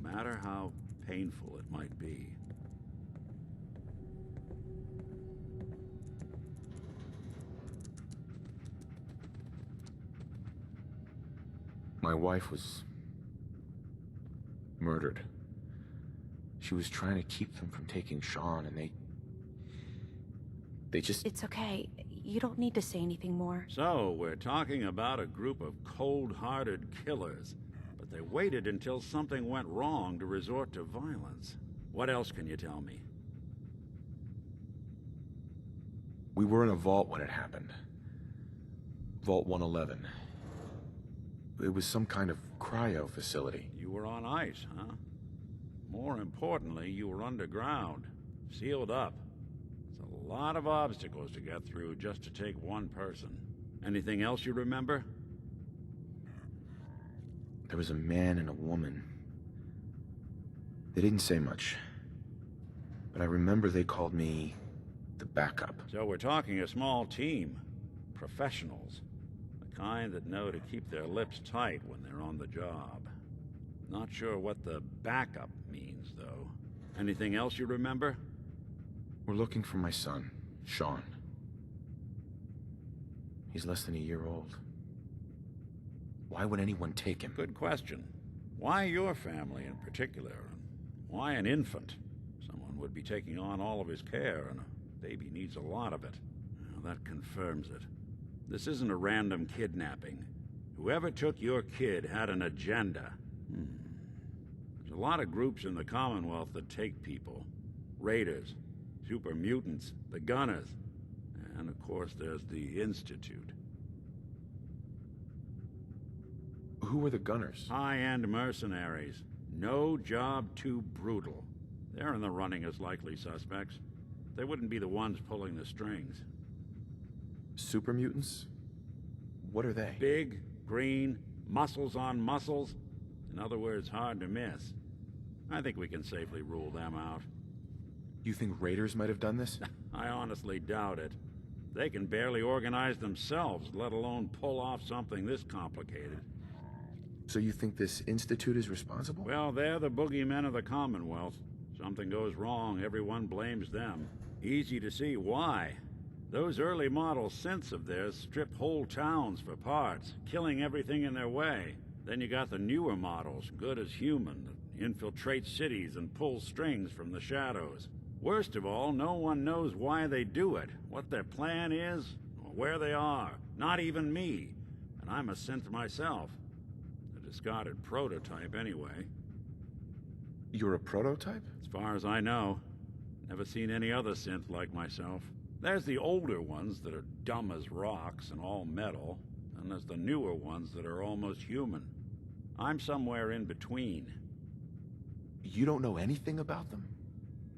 no matter how painful it might be. My wife was murdered. She was trying to keep them from taking Sean, and they just... It's okay. You don't need to say anything more. So, we're talking about a group of cold-hearted killers, but they waited until something went wrong to resort to violence. What else can you tell me? We were in a vault when it happened. Vault 111. It was some kind of cryo facility. You were on ice, huh? More importantly, you were underground, sealed up. It's a lot of obstacles to get through just to take one person. Anything else you remember? There was a man and a woman. They didn't say much, but I remember they called me the backup. So we're talking a small team. Professionals. The kind that know to keep their lips tight when they're on the job. Not sure what the backup means, though. Anything else you remember? We're looking for my son, Sean. He's less than a year old. Why would anyone take him? Good question. Why your family in particular? And why an infant? Someone would be taking on all of his care, and a baby needs a lot of it. Well, that confirms it. This isn't a random kidnapping. Whoever took your kid had an agenda. There's a lot of groups in the Commonwealth that take people. Raiders, super mutants, the Gunners, and of course there's the Institute. Who were the Gunners? High-end mercenaries. No job too brutal. They're in the running as likely suspects. They wouldn't be the ones pulling the strings. Super mutants? What are they? Big, green, muscles on muscles. In other words, hard to miss. I think we can safely rule them out. You think raiders might have done this? I honestly doubt it. They can barely organize themselves, let alone pull off something this complicated. So you think this Institute is responsible? Well, they're the boogeymen of the Commonwealth. Something goes wrong, everyone blames them. Easy to see why. Those early model synths of theirs strip whole towns for parts, killing everything in their way. Then you got the newer models, good as human, that infiltrate cities and pull strings from the shadows. Worst of all, no one knows why they do it, what their plan is, or where they are. Not even me. And I'm a synth myself. A discarded prototype, anyway. You're a prototype? As far as I know. Never seen any other synth like myself. There's the older ones that are dumb as rocks and all metal, and there's the newer ones that are almost human. I'm somewhere in between. You don't know anything about them?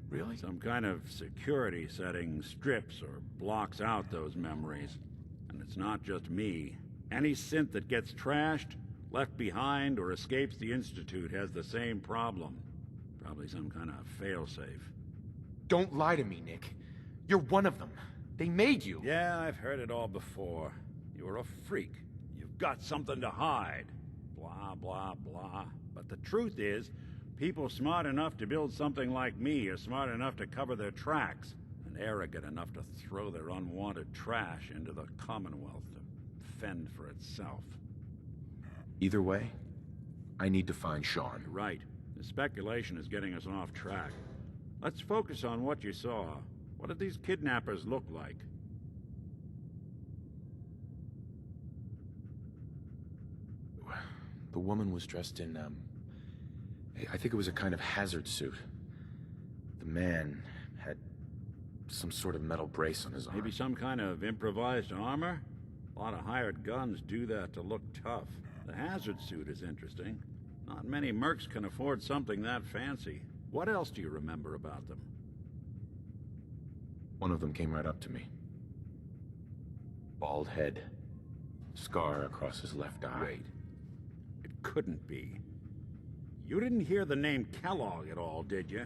Really? Some kind of security setting strips or blocks out those memories. And it's not just me. Any synth that gets trashed, left behind, or escapes the Institute has the same problem. Probably some kind of failsafe. Don't lie to me, Nick. You're one of them. They made you. Yeah, I've heard it all before. You're a freak. You've got something to hide. Blah, blah, blah. But the truth is, people smart enough to build something like me are smart enough to cover their tracks, and arrogant enough to throw their unwanted trash into the Commonwealth to fend for itself. Either way, I need to find Sean. You're right. The speculation is getting us off track. Let's focus on what you saw. What did these kidnappers look like? The woman was dressed in, I think it was a kind of hazard suit. The man had some sort of metal brace on his arm. Maybe some kind of improvised armor? A lot of hired guns do that to look tough. The hazard suit is interesting. Not many mercs can afford something that fancy. What else do you remember about them? One of them came right up to me. Bald head. Scar across his left eye. Wait. It couldn't be. You didn't hear the name Kellogg at all, did you?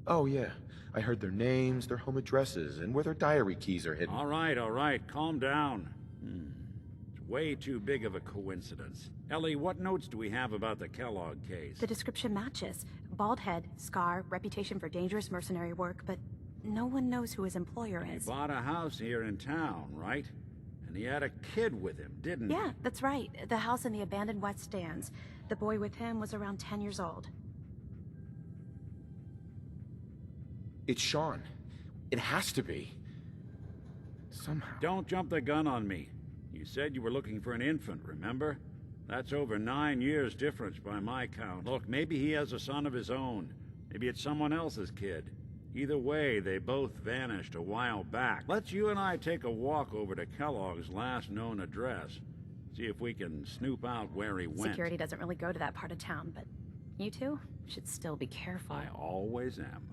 Oh, yeah. I heard their names, their home addresses, and where their diary keys are hidden. All right, calm down. It's Way too big of a coincidence. Ellie, what notes do we have about the Kellogg case? The description matches. Bald head, scar, reputation for dangerous mercenary work, but no one knows who his employer He is. bought a house here in town, right? And he had a kid with him, didn't he? Yeah, that's right. The house in the abandoned West Stands. The boy with him was around 10 years old. It's Sean. It has to be. Somehow. Don't jump the gun on me. You said you were looking for an infant, remember? That's over 9 years difference by my count. Look, maybe he has a son of his own. Maybe it's someone else's kid. Either way, they both vanished a while back. Let's you and I take a walk over to Kellogg's last known address. See if we can snoop out where he went. Security doesn't really go to that part of town, but you two should still be careful. I always am.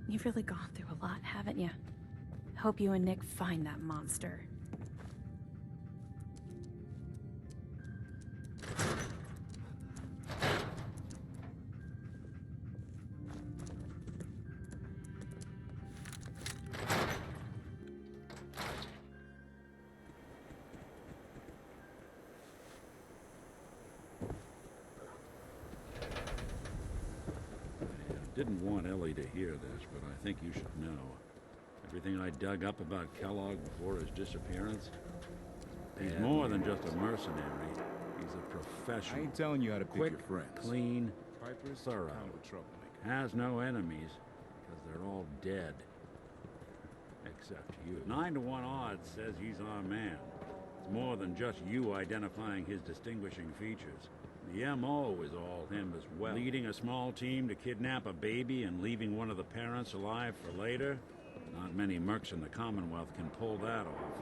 You've really gone through a lot, haven't you? Hope you and Nick find that monster. Didn't want Ellie to hear this, but I think you should know. Everything I dug up about Kellogg before his disappearance, he's more than just a mercenary. He's a professional. I ain't telling you how to pick Quick, your friends. clean, Piper's thorough. kind of a troublemaker. Has no enemies, because they're all dead. Except you. 9 to 1 odds says he's our man. It's more than just you identifying his distinguishing features. The M.O. is all him as well. Leading a small team to kidnap a baby and leaving one of the parents alive for later? Not many mercs in the Commonwealth can pull that off.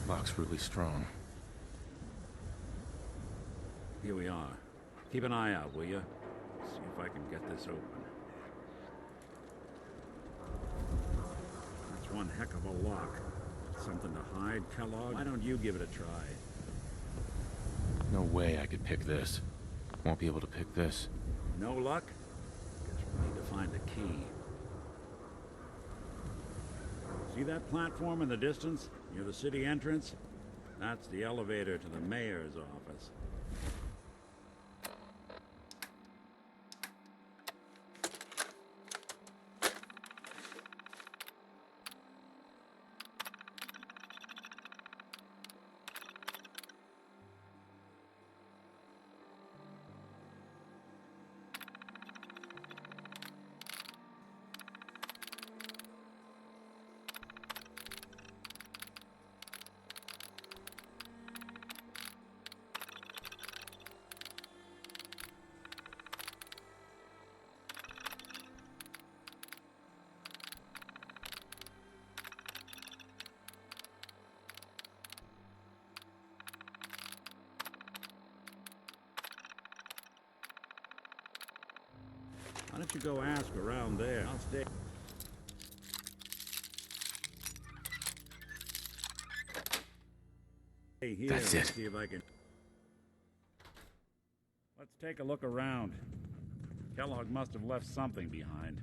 Lock's really strong. Here we are. Keep an eye out, will you? See if I can get this open. That's one heck of a lock. Something to hide, Kellogg? Why don't you give it a try? No way I could pick this. Won't be able to pick this. No luck? Guess we need to find the key. See that platform in the distance, near the city entrance? That's the elevator to the mayor's office. Why don't you go ask around there? I'll stay. Hey, here. That's Let's it. see if I can. Let's take a look around. Kellogg must have left something behind.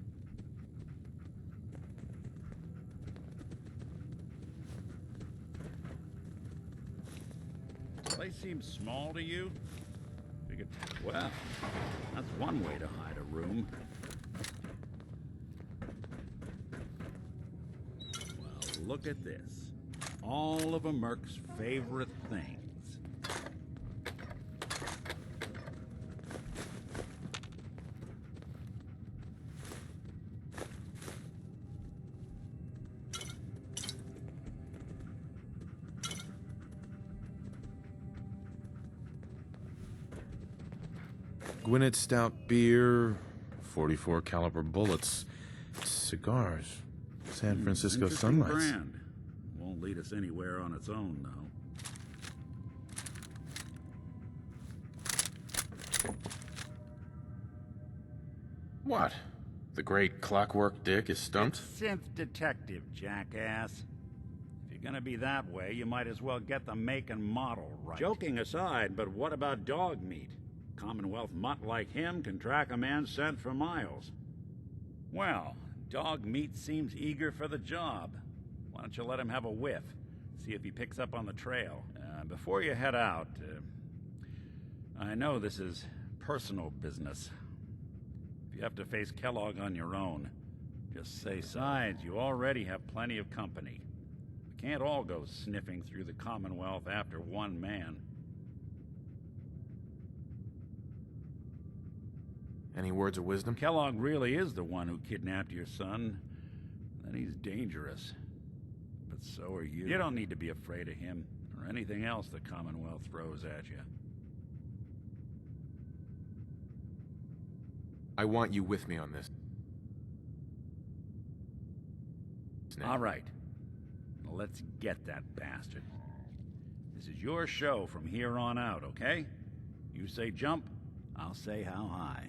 Place seems small to you? Well, that's one way to hide a room. Well, look at this. All of a merc's favorite things. Gwinnett Stout beer, 44 caliber bullets, cigars, San Francisco Interesting sunlights. brand. Won't lead us anywhere on its own, though. What? The great Clockwork Dick is stumped? Synth detective, jackass. If you gonna be that way, you might as well get the make and model right. Joking aside, but what about dog meat? Commonwealth mutt like him can track a man's scent for miles. Well, dog meat seems eager for the job. Why don't you let him have a whiff? See if he picks up on the trail. Before you head out, I know this is personal business. If you have to face Kellogg on your own, just say sides. You already have plenty of company. We can't all go sniffing through the Commonwealth after one man. Any words of wisdom? Kellogg really is the one who kidnapped your son. Then he's dangerous. But so are you. You don't need to be afraid of him, or anything else the Commonwealth throws at you. I want you with me on this. All right. Let's get that bastard. This is your show from here on out, okay? You say jump, I'll say how high.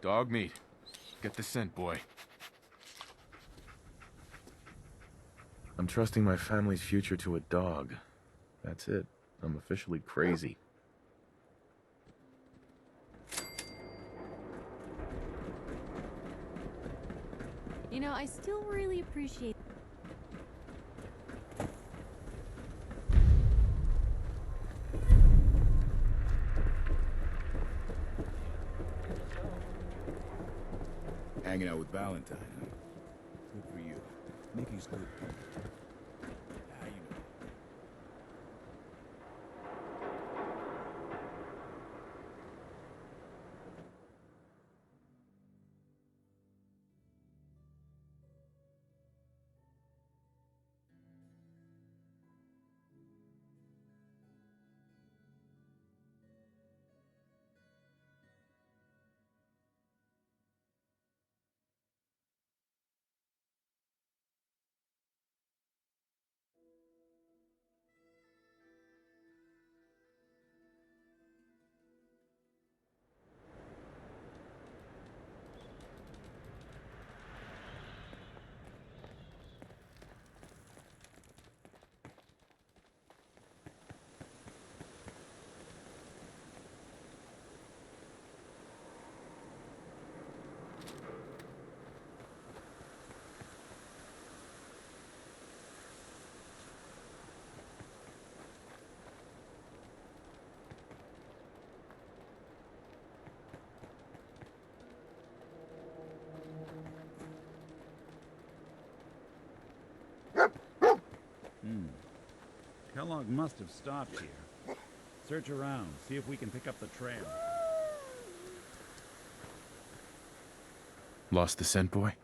Dog meat. Get the scent, boy. I'm trusting my family's future to a dog. That's it. I'm officially crazy. You know, I still really appreciate... Hanging out with Valentine, huh? Good for you. Nikki's good. How you know? Kellogg must have stopped here. Search around, see if we can pick up the trail. Lost the scent, boy?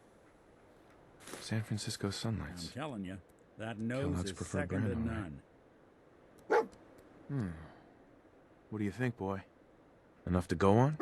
San Francisco sunlights. I'm telling you, that nose Kellogg's is preferred second to brand, all right. none. What do you think, boy? Enough to go on?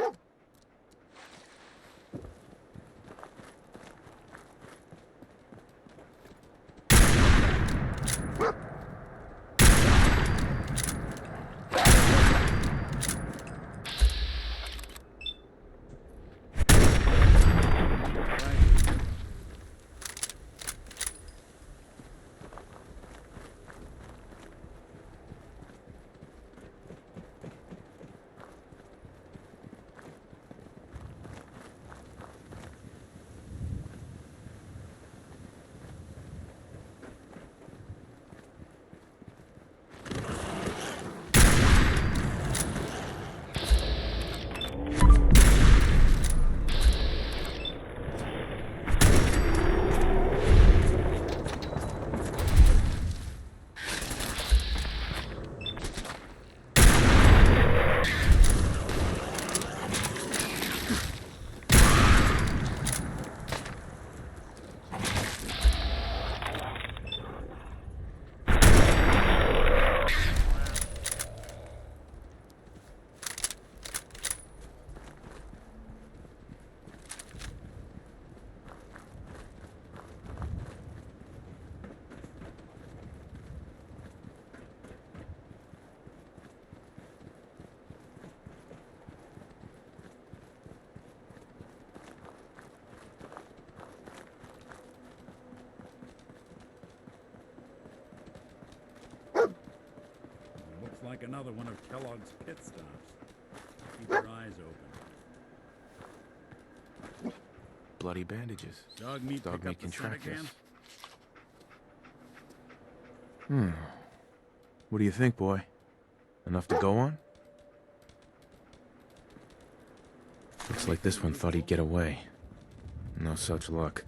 like another one of Kellogg's pit stops. Keep your eyes open. Bloody bandages. Dog meat Dog pick up meat the can scent track again? this. What do you think, boy? Enough to go on? Looks like this one thought he'd get away. No such luck.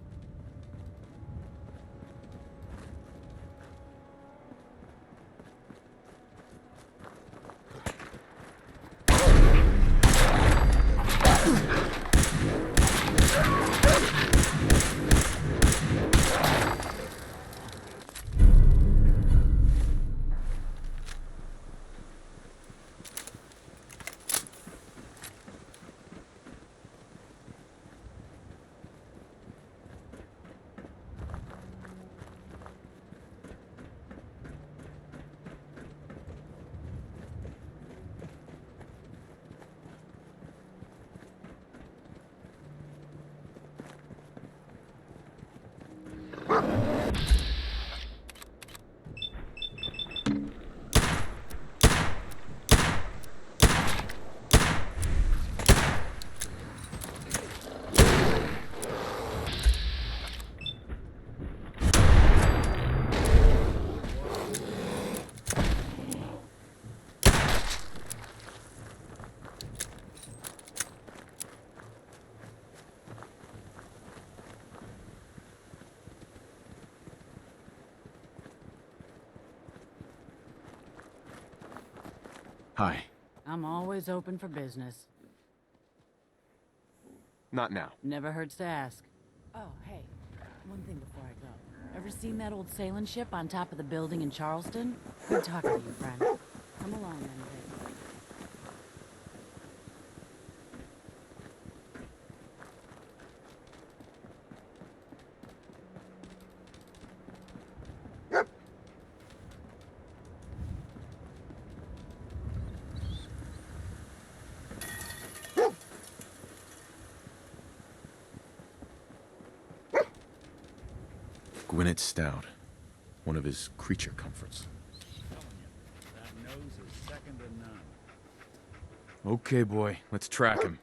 Hi. I'm always open for business. Not now. Never hurts to ask. Oh, hey, one thing before I go. Ever seen that old sailing ship on top of the building in Charleston? Good talking to you, friend. Come along, then, baby. Gwinnett Stout. One of his creature comforts. Telling you, that nose is second to none. Okay, boy. Let's track him.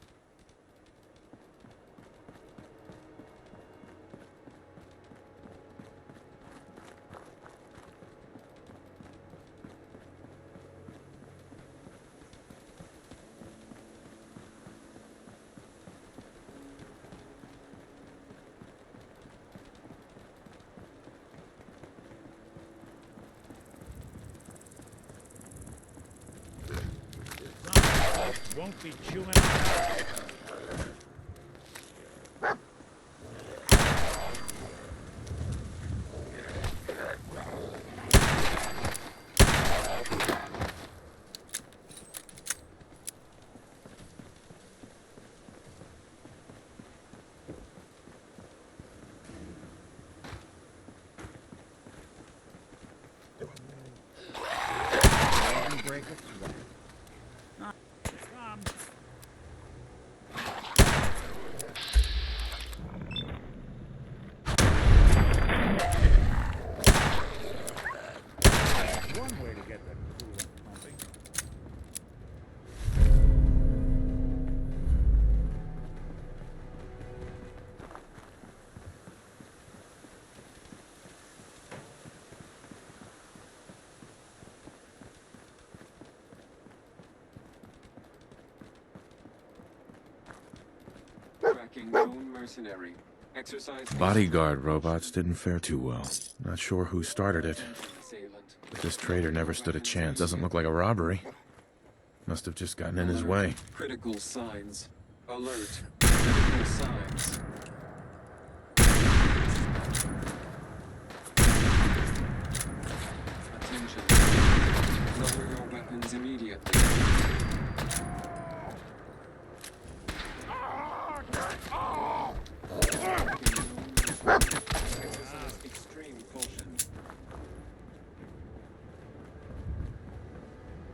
Won't be chewing it out. Break a sweat. One way to get the coolant pumping. Tracking known mercenary. Exercise. Bodyguard robots didn't fare too well. Not sure who started it, Assailant. but this traitor never stood a chance. Doesn't look like a robbery. Must have just gotten in his way. Critical signs. Alert. Critical signs. Attention. Lower your weapons immediately. Exercise extreme caution.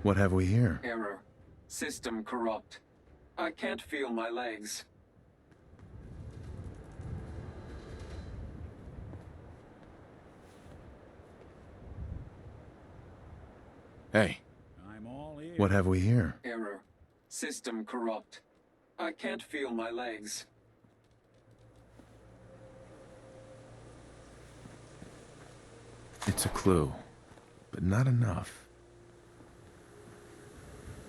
What have we here? Error. System corrupt. I can't feel my legs. Hey, I'm all What have we here? Error. System corrupt. I can't feel my legs. It's a clue, but not enough.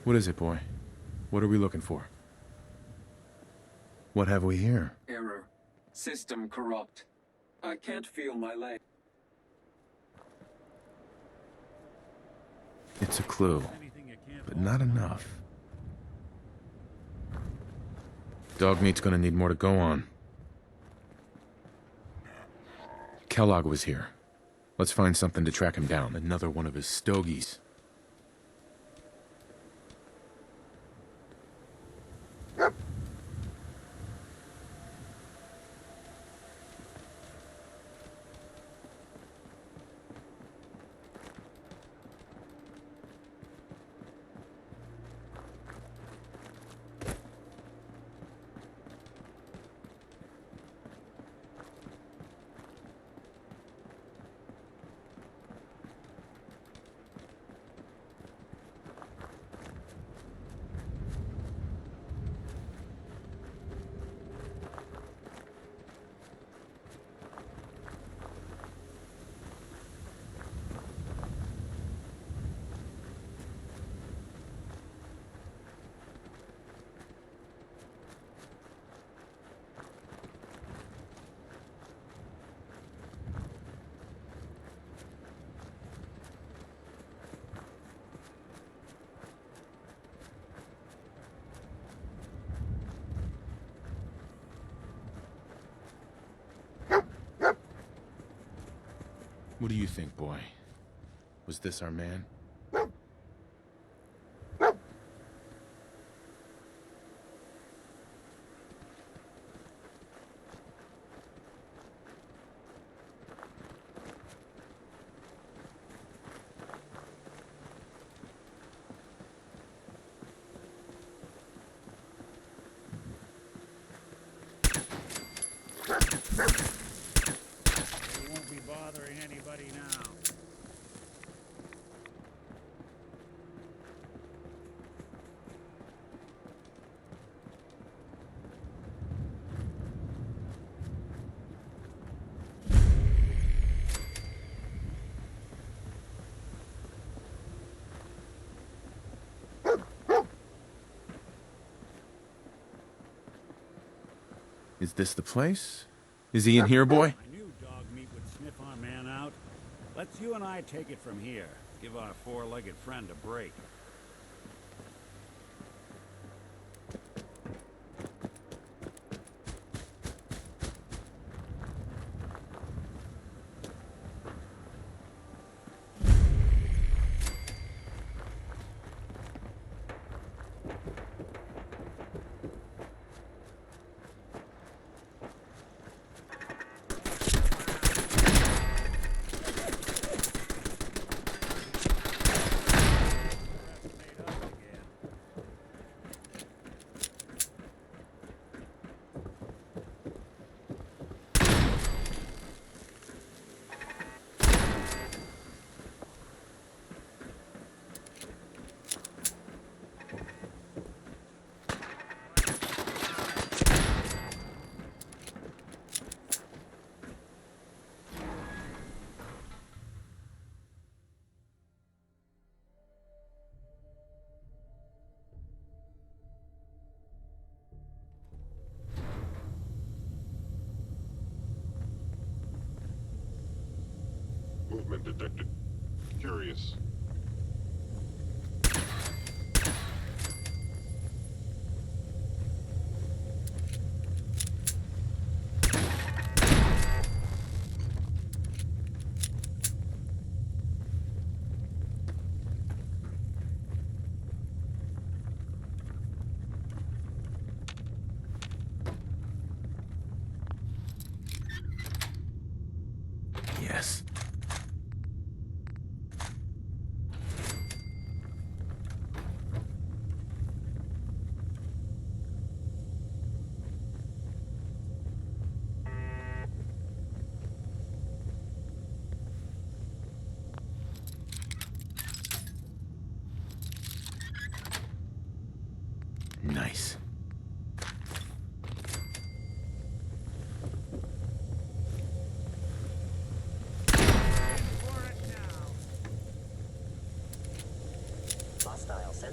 What is it, boy? What are we looking for? What have we here? Error. System corrupt. I can't feel my legs. It's a clue, but not enough. Dog meat's gonna need more to go on. Kellogg was here. Let's find something to track him down. Another one of his stogies. What do you think, boy? Was this our man? We won't be bothering anybody now. Is this the place? Is he in here, boy? I knew dog meat would sniff our man out. Let's you and I take it from here. Give our four-legged friend a break. Movement detected. Curious. Yes.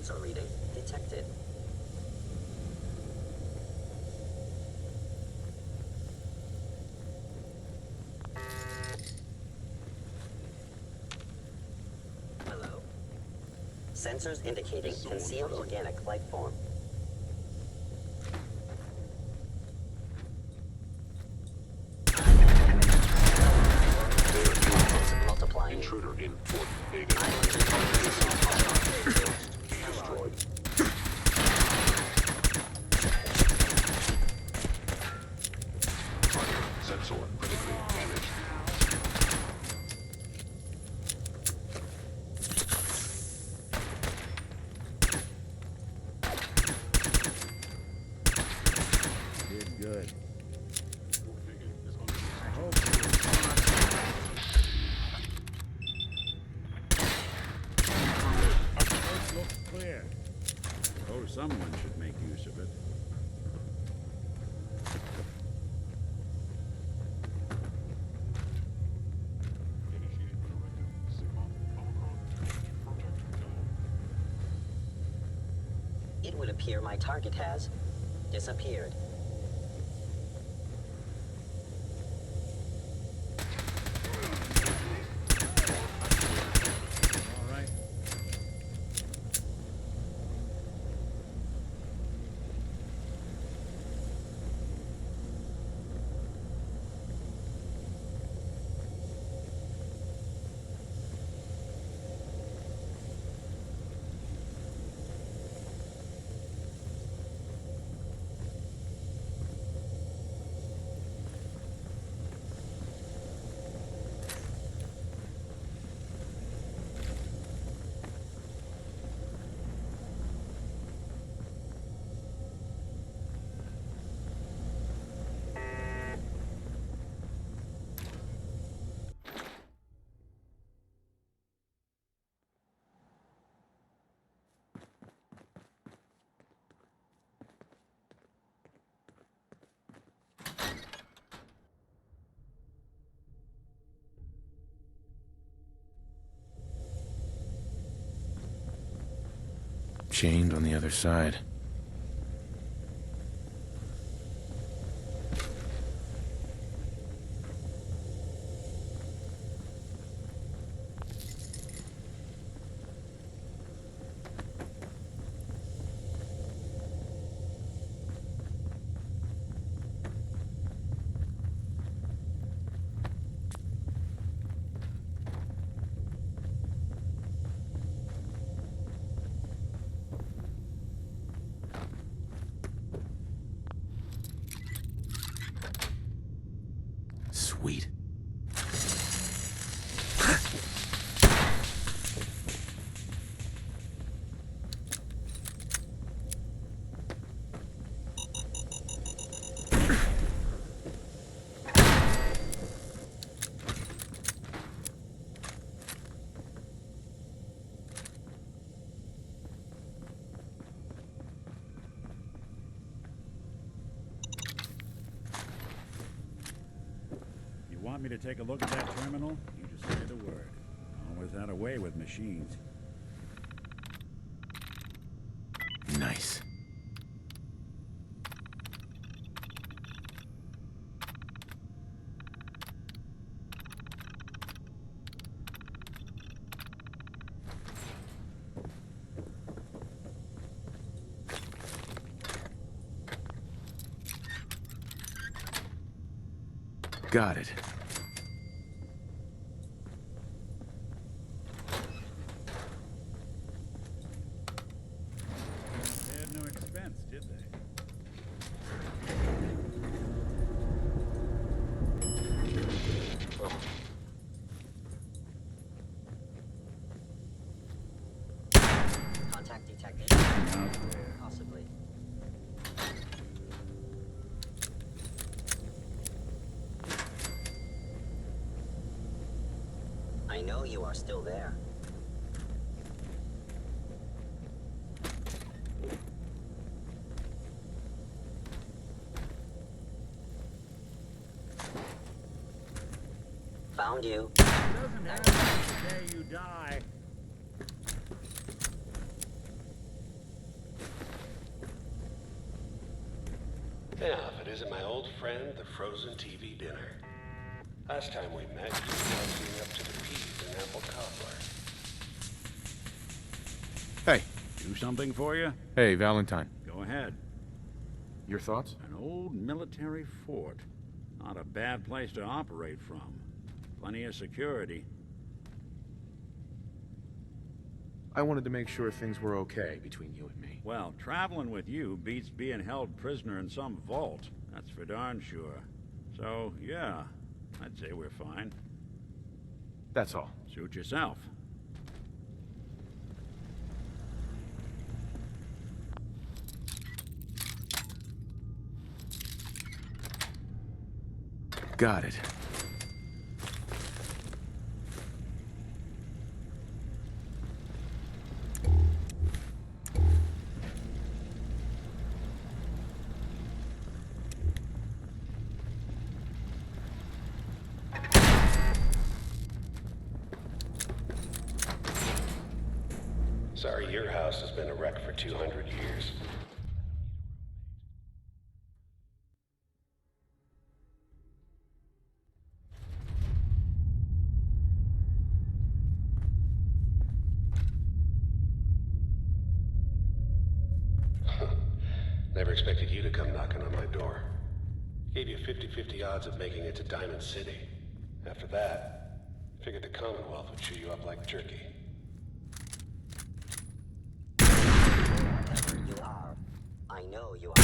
sensor reading detected. Hello. Sensors indicating concealed organic life form. Multiplying. Intruder in port data. Destroyed. Sensor critically damaged. Did good. Beacon is under I hope you approach looks clear. Oh, someone should make use of it. initiating directive. Sigma, Omicron, protect Kellogg. It would appear my target has disappeared. All right. Chained on the other side. Sweet. You want me to take a look at that terminal? You just say the word. Always had a way with machines. Nice. Got it. They had no expense, did they? Contact detected. Out there. Possibly. I know you are still there. Found you. It doesn't happen the day you die. Now, if it isn't my old friend, the frozen TV dinner. Last time we met, you were toasting up to the peas in apple cobbler. Hey. Do something for you? Hey, Valentine. Go ahead. Your thoughts? An old military fort. Not a bad place to operate from. Plenty of security. I wanted to make sure things were okay between you and me. Well, traveling with you beats being held prisoner in some vault. That's for darn sure. So, yeah, I'd say we're fine. That's all. Suit yourself. Got it. Sorry, your house has been a wreck for 200 years. Never expected you to come knocking on my door. Gave you 50-50 odds of making it to Diamond City. After that, figured the Commonwealth would chew you up like jerky. Wherever you are, I know you are.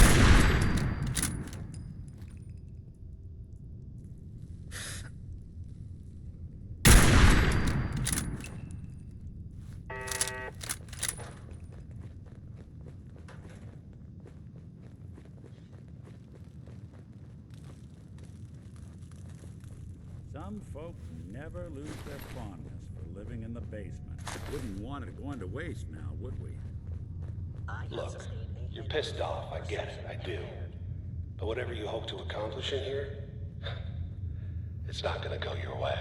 Some folks never lose their fondness for living in the basement. Wouldn't want it going to waste now, would we? Look, you're pissed off, I get it, I do. But whatever you hope to accomplish in here, it's not gonna go your way.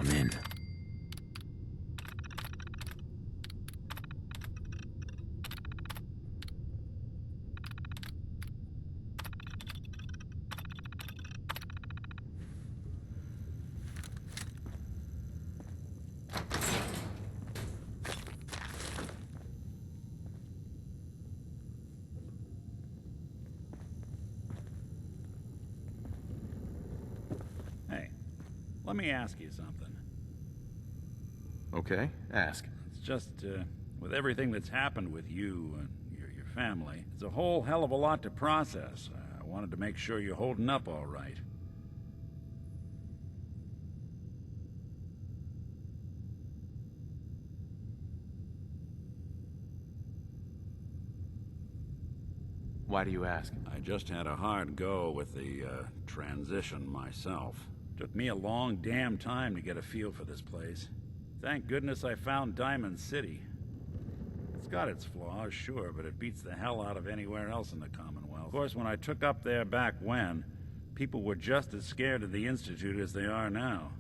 I'm in. Hey, let me ask you something. Okay, ask. It's just, with everything that's happened with you and your family, it's a whole hell of a lot to process. I wanted to make sure you're holding up all right. Why do you ask? I just had a hard go with the, transition myself. Took me a long damn time to get a feel for this place. Thank goodness I found Diamond City. It's got its flaws, sure, but it beats the hell out of anywhere else in the Commonwealth. Of course, when I took up there back when, people were just as scared of the Institute as they are now.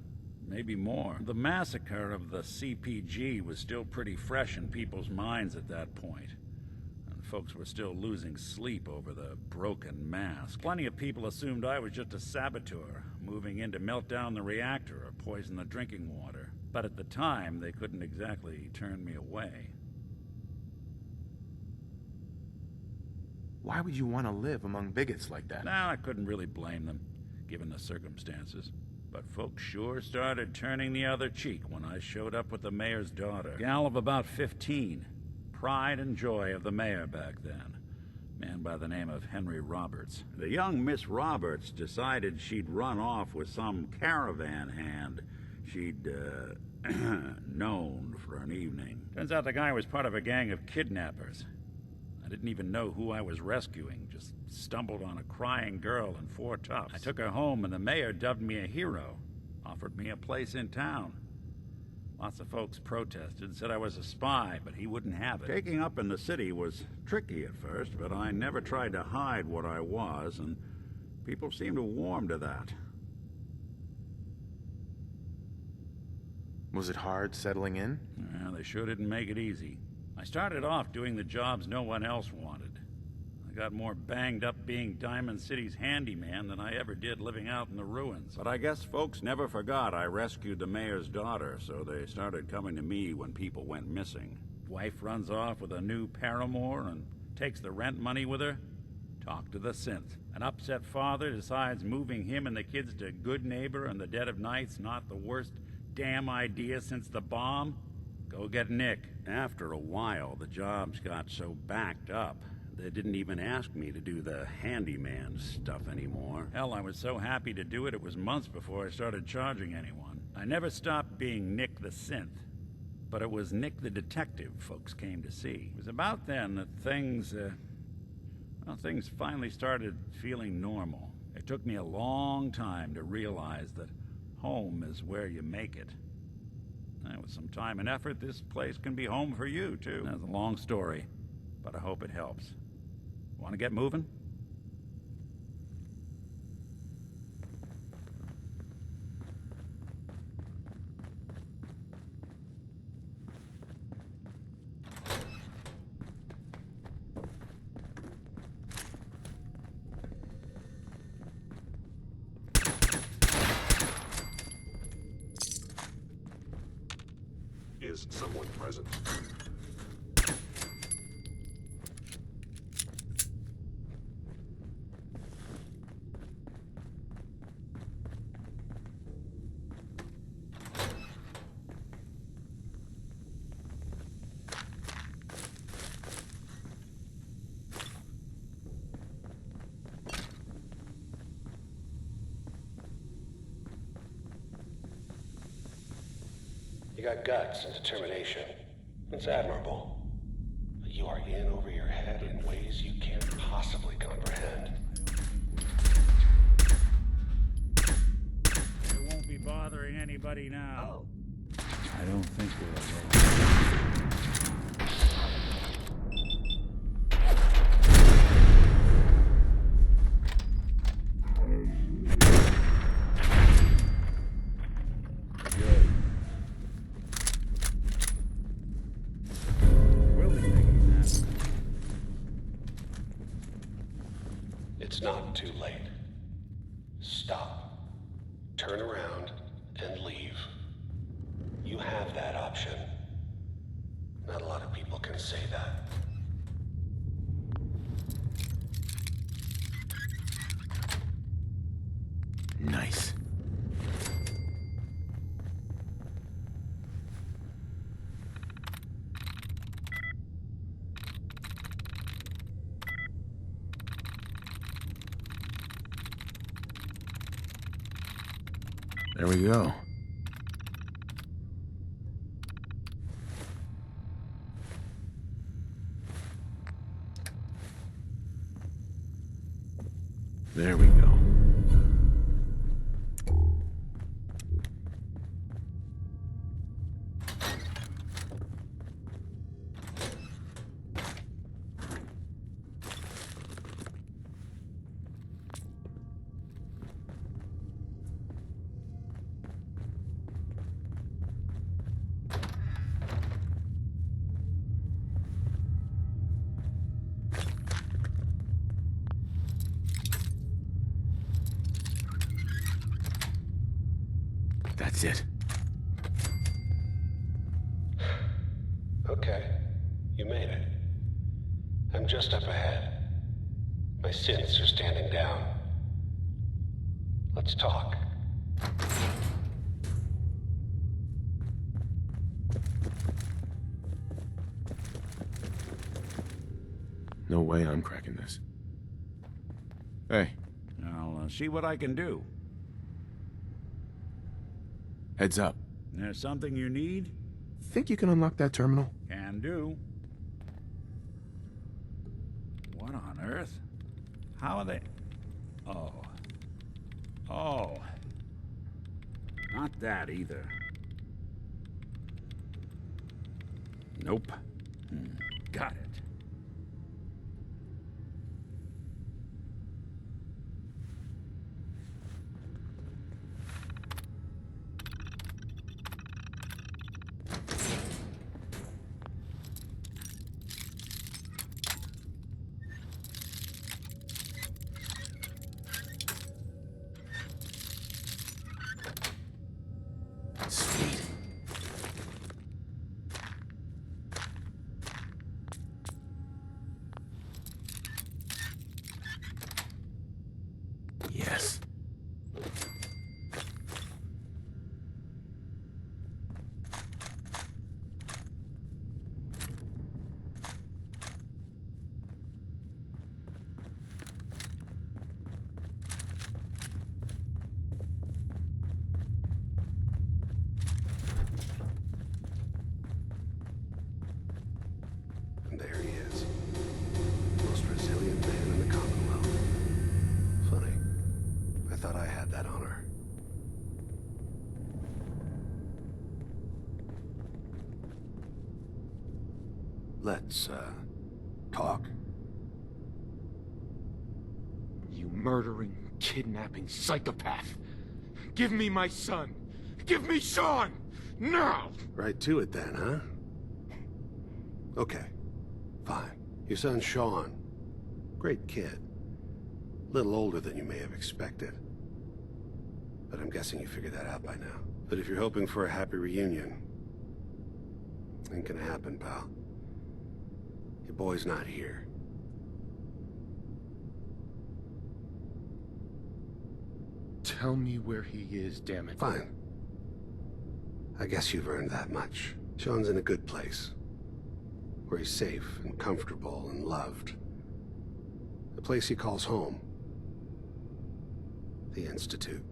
Maybe more. The massacre of the CPG was still pretty fresh in people's minds at that point. And folks were still losing sleep over the broken mask. Plenty of people assumed I was just a saboteur, moving in to melt down the reactor or poison the drinking water. But at the time, they couldn't exactly turn me away. Why would you want to live among bigots like that? Now, I couldn't really blame them, given the circumstances. But folks sure started turning the other cheek when I showed up with the mayor's daughter. Gal of about 15. Pride and joy of the mayor back then. Man by the name of Henry Roberts. The young Miss Roberts decided she'd run off with some caravan hand she'd, known for an evening. Turns out the guy was part of a gang of kidnappers. I didn't even know who I was rescuing, just stumbled on a crying girl and 4 toughs. I took her home and the mayor dubbed me a hero, offered me a place in town. Lots of folks protested, said I was a spy, but he wouldn't have it. Taking up in the city was tricky at first, but I never tried to hide what I was, and people seemed to warm to that. Was it hard settling in? Well, they sure didn't make it easy. I started off doing the jobs no one else wanted. I got more banged up being Diamond City's handyman than I ever did living out in the ruins. But I guess folks never forgot I rescued the mayor's daughter, so they started coming to me when people went missing. Wife runs off with a new paramour and takes the rent money with her. Talk to the synth. An upset father decides moving him and the kids to Good Neighbor in the dead of night's not the worst damn idea since the bomb. Go get Nick. After a while, the jobs got so backed up, they didn't even ask me to do the handyman stuff anymore. Hell, I was so happy to do it, it was months before I started charging anyone. I never stopped being Nick the synth, but it was Nick the detective folks came to see. It was about then that things finally started feeling normal. It took me a long time to realize that home is where you make it. And with some time and effort, this place can be home for you, too. That's a long story, but I hope it helps. Want to get moving? Is someone present? You got guts and determination. It's admirable. But you are in over your head in ways you can't possibly comprehend. We won't be bothering anybody now. I don't think we're alone. It's not too late. Stop. Turn around and leave. You have that option. Not a lot of people can say that. Nice. There we go. There we go. That's it. Okay. You made it. I'm just up ahead. My synths are standing down. Let's talk. No way I'm cracking this. Hey, I'll see what I can do. heads up. There's something you need? Think you can unlock that terminal? Can do. What on earth? How are they... Oh. Oh. Not that either. Nope. Got it. Sweet. Yes. And there he is. Most resilient man in the Commonwealth. Funny. I thought I had that honor. Let's, talk. You murdering, kidnapping psychopath. Give me my son. Give me Sean! Now! Right to it then, huh? Okay. Fine. Your son, Sean. Great kid. Little older than you may have expected. But I'm guessing you figured that out by now. But if you're hoping for a happy reunion, ain't gonna happen, pal. Your boy's not here. Tell me where he is, damn it. Fine. I guess you've earned that much. Sean's in a good place. Where he's safe and comfortable and loved. The place he calls home. The Institute.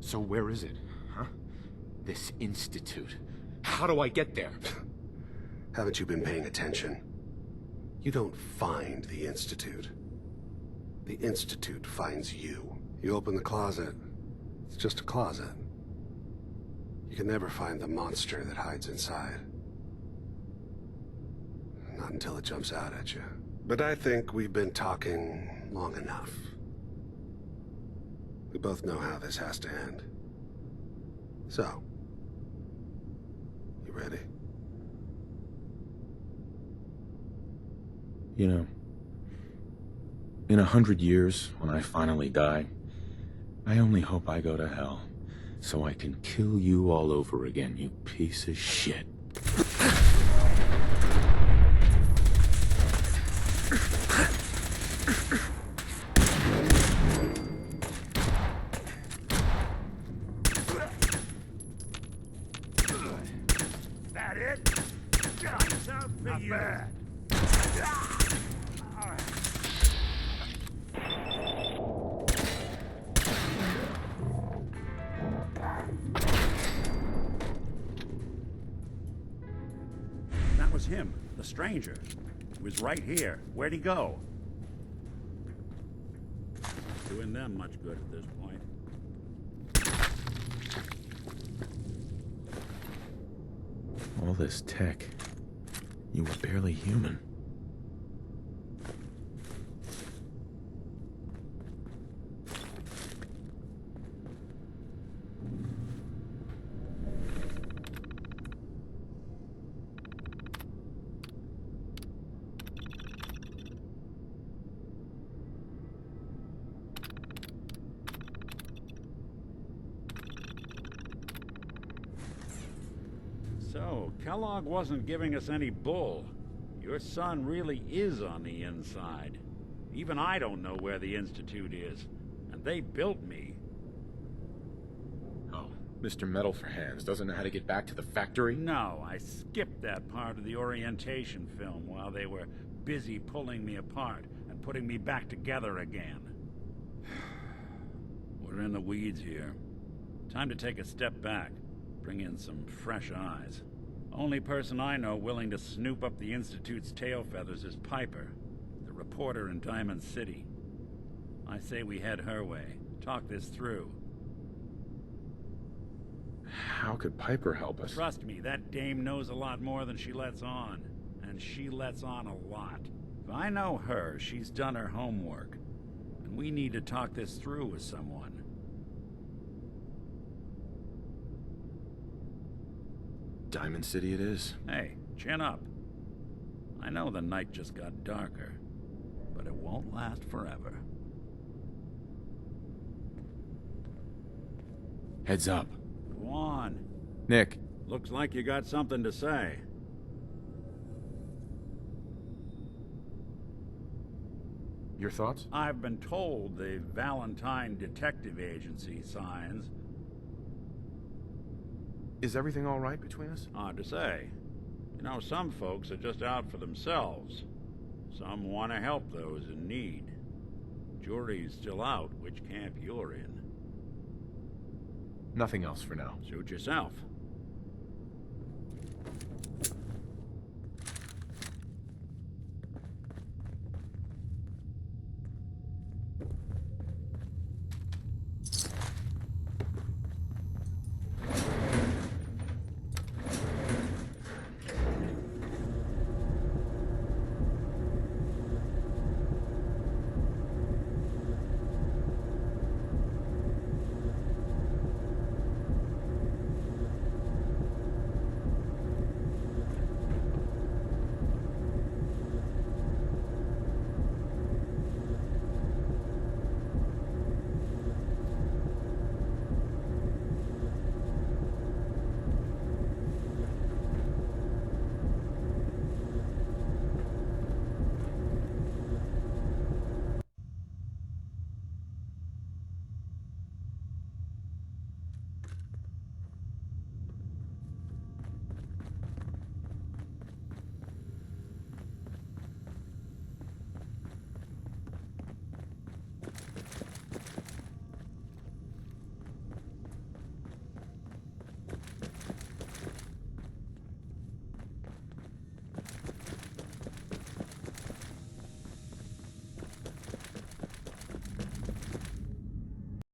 So where is it, huh? This institute. How do I get there? Haven't you been paying attention? You don't find the Institute. The Institute finds you. You open the closet, it's just a closet. You can never find the monster that hides inside. Not until it jumps out at you. But I think we've been talking long enough. We both know how this has to end. So, you ready? You know, in 100 years, when I finally die, I only hope I go to hell, so I can kill you all over again, you piece of shit. That it? Time's out for you. Bad. That was him, the stranger. He was right here. Where'd he go? Doing them much good at this point. All this tech. You were barely human. So, Kellogg wasn't giving us any bull. Your son really is on the inside. Even I don't know where the Institute is. And they built me. Oh, Mr. Metal for Hands doesn't know how to get back to the factory? No, I skipped that part of the orientation film while they were busy pulling me apart and putting me back together again. We're in the weeds here. Time to take a step back. Bring in some fresh eyes. Only person I know willing to snoop up the Institute's tail feathers is Piper, the reporter in Diamond City. I say we head her way, talk this through. How could Piper help us? Trust me, that dame knows a lot more than she lets on. And she lets on a lot. If I know her, she's done her homework. And we need to talk this through with someone. Diamond City it is. Hey, chin up. I know the night just got darker, but it won't last forever. Heads up. Go on. Nick. Looks like you got something to say. Your thoughts? I've been told the Valentine Detective Agency signs. Is everything all right between us? Hard to say. You know, some folks are just out for themselves. Some want to help those in need. Jury's still out which camp you're in. Nothing else for now. Suit yourself.